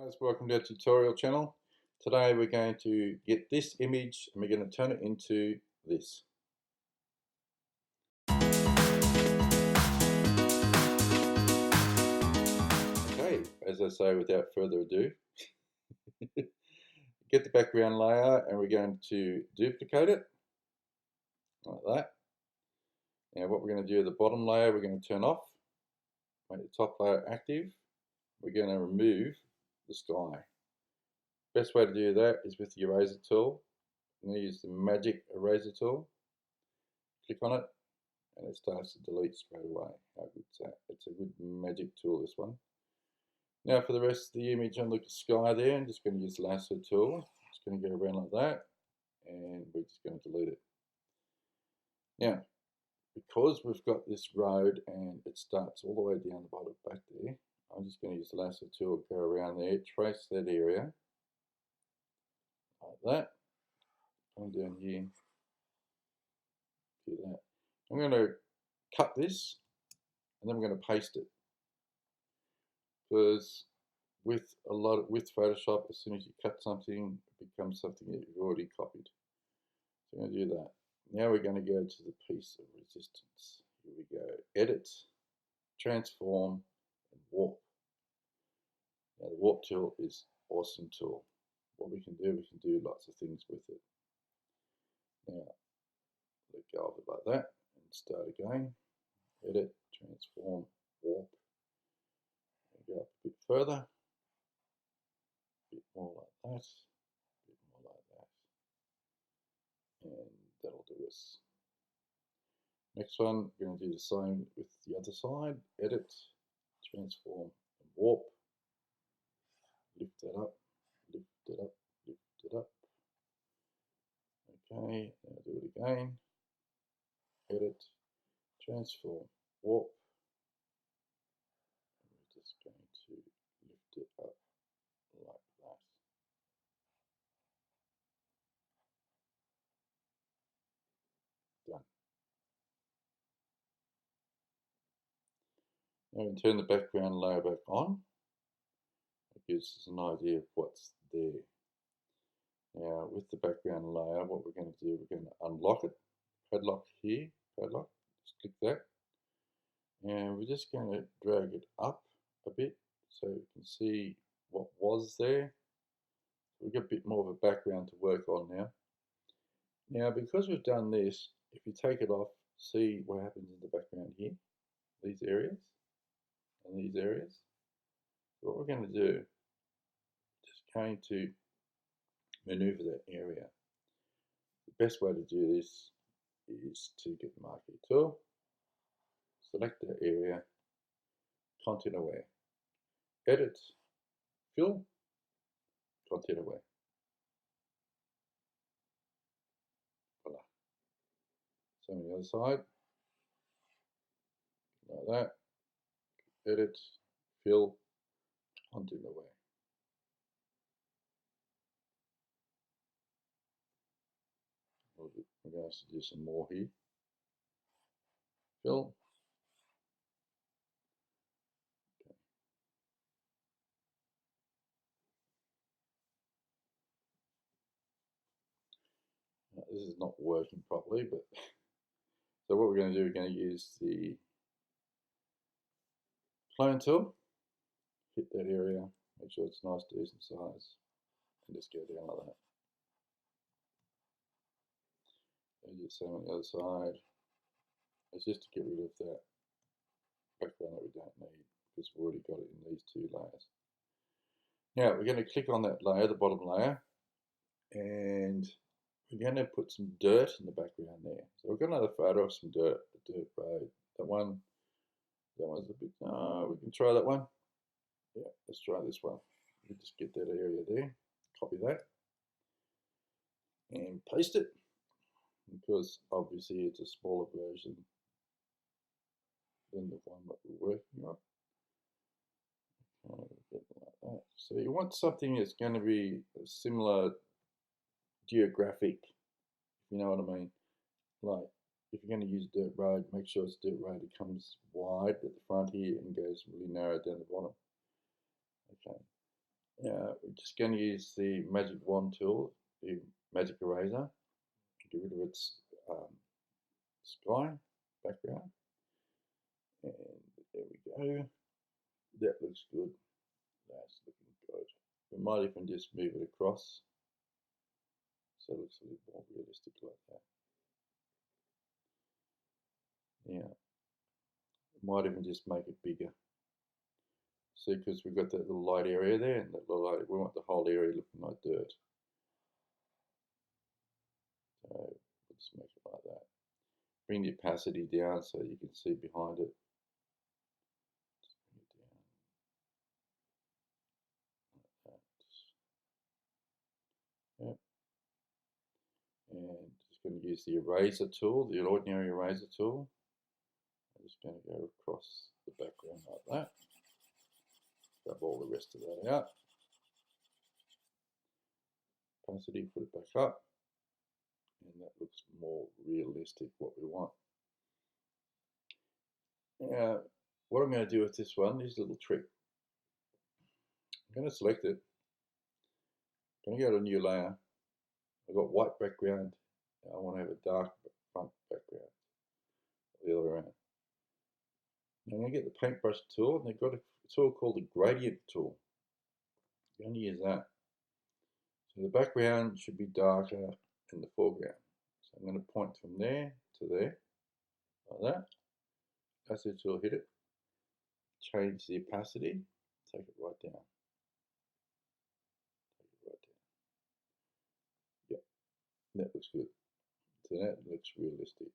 Guys, welcome to our tutorial channel. Today we're going to get this image and we're going to turn it into this. Okay, as I say, without further ado, get the background layer and we're going to duplicate it like that. Now what we're going to do, the bottom layer we're going to turn off, make the top layer active. We're going to remove the sky. Best way to do that is with the eraser tool. I'm going to use the magic eraser tool. Click on it and it starts to delete straight away. How good's that? It's a good magic tool, this one. Now for the rest of the image on the sky there, I'm just going to use the lasso tool. Just going to go around like that and we're just going to delete it. Now, because we've got this road and it starts all the way down the bottom back there, I'm just going to use the lasso tool, go around there, trace that area like that. Come down here, do that. I'm going to cut this and then I'm going to paste it, because with Photoshop, as soon as you cut something, it becomes something that you've already copied. So I'm going to do that. Now we're going to go to the piece of resistance. Here we go. Edit, transform, and warp. Now the warp tool is an awesome tool. What we can do lots of things with it. Now let go of it like that and start again. Edit, transform, warp. And go up a bit further. A bit more like that. A bit more like that. And that'll do us. Next one, we're going to do the same with the other side. Edit, transform, and warp. Lift that up, lift it up, lift it up. Okay, now do it again. Edit, transform, warp. And we're just going to lift it up like that. Done. Now we can turn the background layer back on. It gives us an idea of what's there. Now with the background layer, what we're going to do, we're going to unlock it. Padlock here, padlock, just click that. And we're just going to drag it up a bit so we can see what was there. We've got a bit more of a background to work on now. Now because we've done this, if you take it off, see what happens in the background here, these areas and these areas. So what we're going to do, just going to maneuver that area. The best way to do this is to get the marquee tool, select that area, content aware, edit, fill, content aware. Voila. So on the other side, like that, edit, fill, content aware. We're going to do some more here. Fill. Okay. Now, this is not working properly, but so what we're going to do, we're going to use the clone tool, hit that area, make sure it's nice, decent size, and just go down like that. And do the same on the other side. It's just to get rid of that background that we don't need, because we've already got it in these two layers. Now we're going to click on that layer, the bottom layer, and we're going to put some dirt in the background there. So we've got another photo of some dirt, the dirt road. That one's a bit, we can try that one. Yeah, let's try this one. We just get that area there, copy that, and paste it, because obviously it's a smaller version than the one that we're working on. Okay, like that. So you want something that's going to be a similar geographic, if you know what I mean. Like if you're going to use dirt road, make sure it's dirt road. It comes wide at the front here and goes really narrow down the bottom. Okay. We're just going to use the magic wand tool, the magic eraser, to get rid of its sky background. And there we go. That looks good. That's looking good. We might even just move it across so it looks a little more realistic like that. Yeah, might even just make it bigger. See, because we've got that little light area there, and that little light, we want the whole area looking like dirt. So we'll just make it like that. Bring the opacity down so you can see behind it. Just bring it down like that. Yep. And just going to use the eraser tool, the ordinary eraser tool. I'm just going to go across the background like that. Grab all the rest of that out. Opacity, put it back up. And that looks more realistic, what we want. Now, what I'm going to do with this one is a little trick. I'm going to select it. I'm going to go to a new layer. I've got white background. I want to have a dark front background. The other way around. Now I'm going to get the paintbrush tool, and they've got a tool called the gradient tool. I'm going to use that. So the background should be darker than the foreground. So I'm going to point from there to there, like that. That's it, will hit it. Change the opacity, take it right down. Take it right down. Yep, that looks good. So that looks realistic.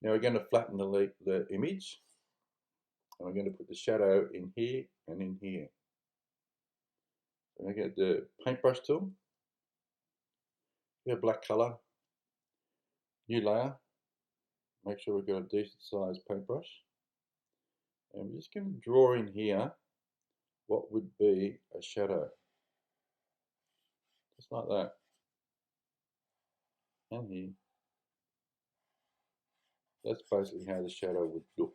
Now we're going to flatten the image, and we're going to put the shadow in here and in here. So I'm going to get the paintbrush tool, get a black color, new layer, make sure we've got a decent size paintbrush, and we're just going to draw in here what would be a shadow, just like that, and here. That's basically how the shadow would look.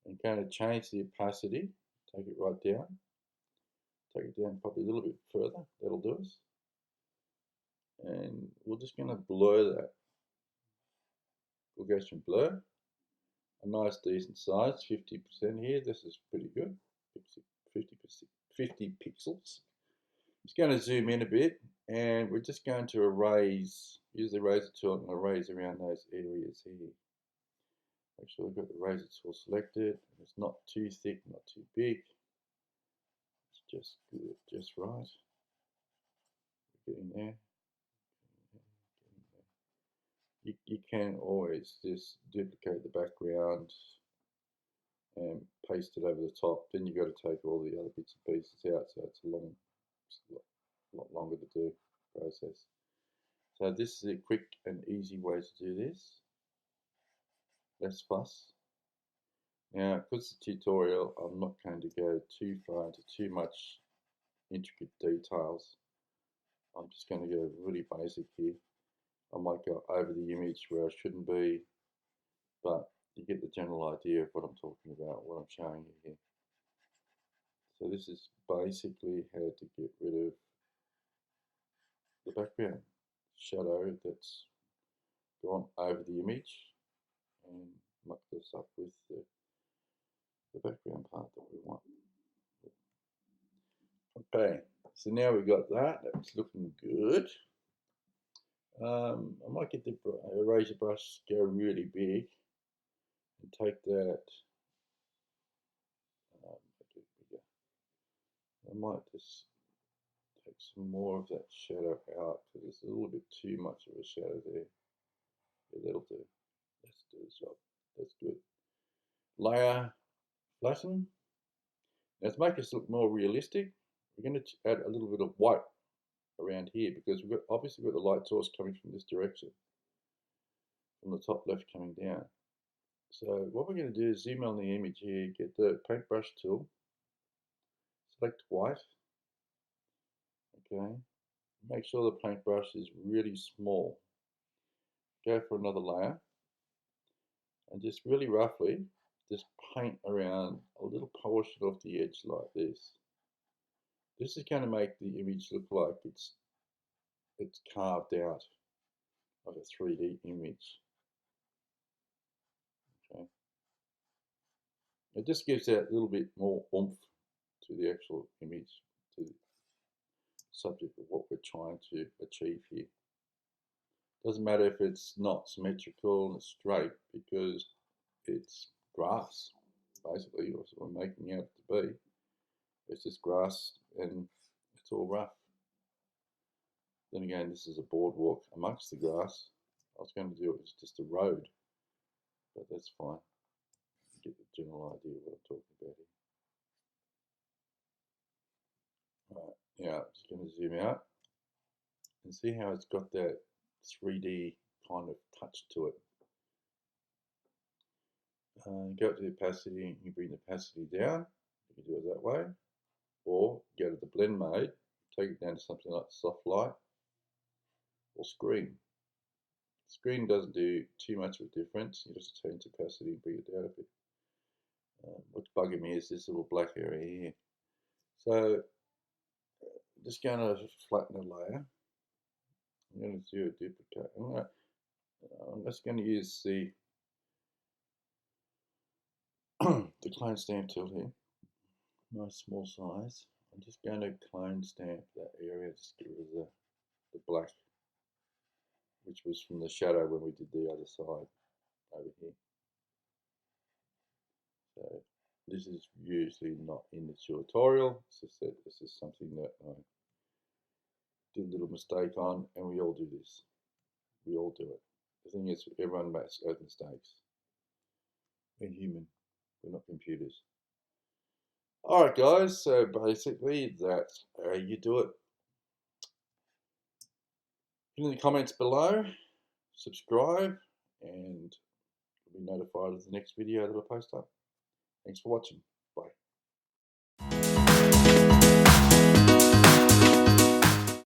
I'm going to change the opacity, take it right down, take it down probably a little bit further, that'll do us. And we're just going to blur that. We'll go from blur, a nice decent size, 50% here, this is pretty good, 50 pixels. Just going to zoom in a bit, and we're just going to erase, use the eraser tool and erase around those areas here. Make sure we've got the razor tool selected. It's not too thick, not too big. It's just good, just right. Getting there. You can always just duplicate the background and paste it over the top. Then you've got to take all the other bits and pieces out, so it's a lot longer to do process. So this is a quick and easy way to do this. Less fuss. Now, because it's a tutorial, I'm not going to go too far into too much intricate details. I'm just going to go really basic here. I might go over the image where I shouldn't be, but you get the general idea of what I'm talking about, what I'm showing you here. So this is basically how to get rid of the background shadow that's gone over the image, and muck this up with the background part that we want. Okay, so now we've got that. That's looking good. I might get the eraser brush, go really big, and take that. Make it bigger. I might just take some more of that shadow out because there's a little bit too much of a shadow there. Yeah, that'll do. Let's do the job. That's good. Layer, flatten. Now to make this look more realistic, we're going to add a little bit of white around here because we've got obviously got the light source coming from this direction, from the top left coming down. So what we're going to do is zoom on the image here, get the paintbrush tool, select white, okay, make sure the paintbrush is really small, go for another layer, and just really roughly just paint around a little portion of the edge like this. This is going to make the image look like it's carved out like a 3D image. Okay. It just gives that little bit more oomph to the actual image, to the subject of what we're trying to achieve here. Doesn't matter if it's not symmetrical and straight, because it's grass, basically, or what we're making it out to be. It's just grass and it's all rough. Then again, this is a boardwalk amongst the grass. I was going to do it as just a road, but that's fine. Get the general idea of what I'm talking about here. Right, now I'm just going to zoom out and see how it's got that 3D kind of touch to it. Go to the opacity and you bring the opacity down. You can do it that way, or go to the blend mode, take it down to something like soft light or screen. Screen doesn't do too much of a difference. You just change opacity and bring it down a bit. What's bugging me is this little black area here. So I'm just going to flatten the layer. I'm going to do a duplicate. I'm just going to use the the clone stamp tool here. Nice small size. I'm just going to clone stamp that area, just get rid of the black, which was from the shadow when we did the other side over here. So this is usually not in the tutorial. It's just that this is something that I did a little mistake on, and we all do this. We all do it. The thing is, everyone makes mistakes. We're human. We're not computers. Alright guys, so basically that's how you do it. Put in the comments below, subscribe, and you'll be notified of the next video that I post up. Thanks for watching.